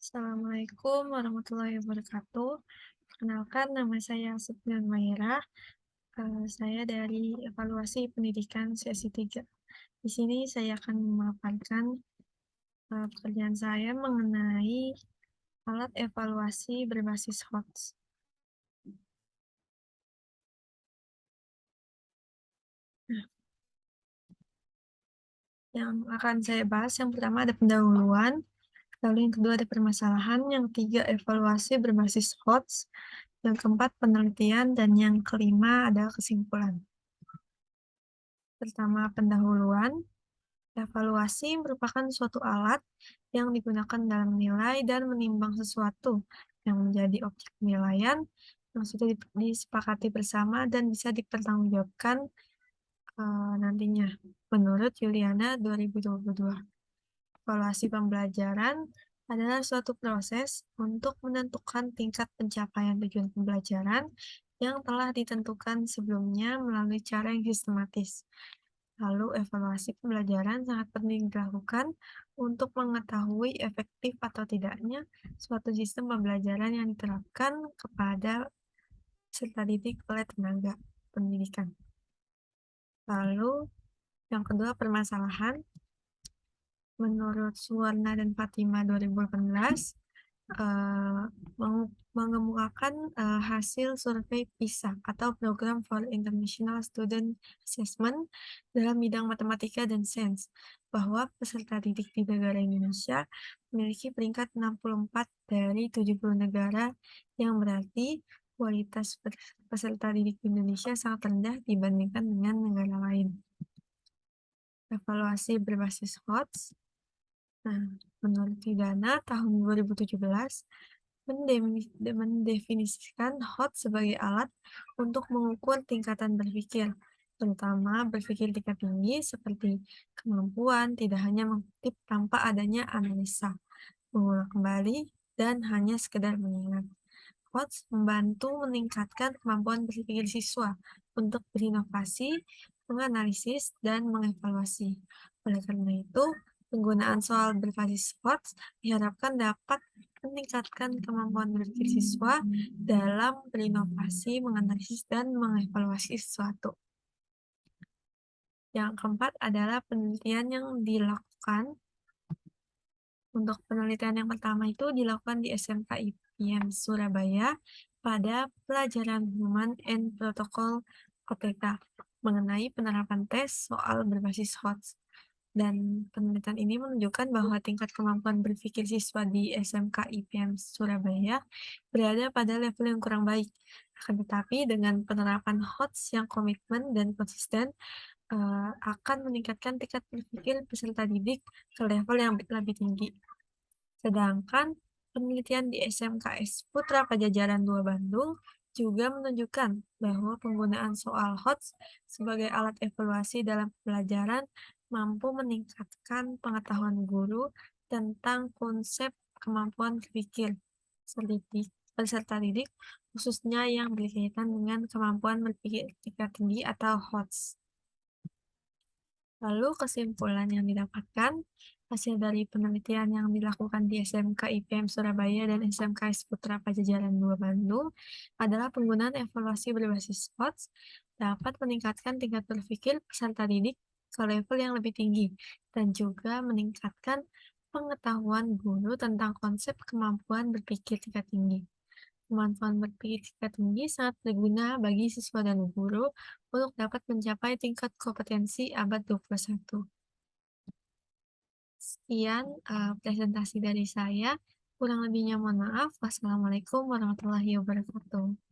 Assalamualaikum warahmatullahi wabarakatuh. Perkenalkan, nama saya Supnian Mairah. Saya dari Evaluasi Pendidikan sesi 3. Di sini saya akan memaparkan pekerjaan saya mengenai alat evaluasi berbasis HOTS. Nah, yang akan saya bahas yang pertama ada pendahuluan, lalu yang kedua ada permasalahan, yang ketiga evaluasi berbasis HOTS, yang keempat penelitian, dan yang kelima ada kesimpulan. Pertama, pendahuluan. Evaluasi merupakan suatu alat yang digunakan dalam menilai dan menimbang sesuatu yang menjadi objek penilaian yang sudah disepakati bersama dan bisa dipertanggungjawabkan nantinya. Menurut Juliana 2022, evaluasi pembelajaran adalah suatu proses untuk menentukan tingkat pencapaian tujuan pembelajaran yang telah ditentukan sebelumnya melalui cara yang sistematis. Lalu, evaluasi pembelajaran sangat penting dilakukan untuk mengetahui efektif atau tidaknya suatu sistem pembelajaran yang diterapkan kepada peserta didik oleh tenaga pendidikan. Lalu, yang kedua, permasalahan. Menurut Suwarna dan Fatima 2018, eh, mengemukakan hasil survei PISA atau Program for International Student Assessment dalam bidang matematika dan sains, bahwa peserta didik di negara Indonesia memiliki peringkat 64 dari 70 negara, yang berarti kualitas peserta didik di Indonesia sangat rendah dibandingkan dengan negara lain. Evaluasi berbasis HOTS. Nah, menurut Pidana tahun 2017, mendefinisikan HOT sebagai alat untuk mengukur tingkatan berpikir, terutama berpikir tingkat tinggi seperti kemampuan tidak hanya mengutip tanpa adanya analisa, mengulang kembali, dan hanya sekedar mengingat. HOT membantu meningkatkan kemampuan berpikir siswa untuk berinovasi, menganalisis, dan mengevaluasi. Oleh karena itu, penggunaan soal berbasis HOT diharapkan dapat meningkatkan kemampuan berpikir siswa dalam berinovasi, menganalisis, dan mengevaluasi sesuatu. Yang keempat adalah penelitian yang dilakukan. Untuk penelitian yang pertama itu dilakukan di SMK IPM Surabaya pada pelajaran Human and Protocol OTK mengenai penerapan tes soal berbasis HOTS. Dan penelitian ini menunjukkan bahwa tingkat kemampuan berpikir siswa di SMK IPM Surabaya berada pada level yang kurang baik. Akan tetapi dengan penerapan HOTS yang komitmen dan konsisten, akan meningkatkan tingkat berpikir peserta didik ke level yang lebih tinggi. Sedangkan penelitian di SMKS Putra Pajajaran 2 Bandung juga menunjukkan bahwa penggunaan soal HOTS sebagai alat evaluasi dalam pelajaran mampu meningkatkan pengetahuan guru tentang konsep kemampuan berpikir peserta didik, khususnya yang berkaitan dengan kemampuan berpikir tingkat tinggi atau HOTS. Lalu kesimpulan yang didapatkan, hasil dari penelitian yang dilakukan di SMK IPM Surabaya dan SMKS Putra Pajajaran 2 Bandung adalah penggunaan evaluasi berbasis HOTS dapat meningkatkan tingkat berpikir peserta didik ke level yang lebih tinggi dan juga meningkatkan pengetahuan guru tentang konsep kemampuan berpikir tingkat tinggi. Kemampuan berpikir tingkat tinggi sangat berguna bagi siswa dan guru untuk dapat mencapai tingkat kompetensi abad 21. Sekian presentasi dari saya. Kurang lebihnya mohon maaf. Wassalamualaikum warahmatullahi wabarakatuh.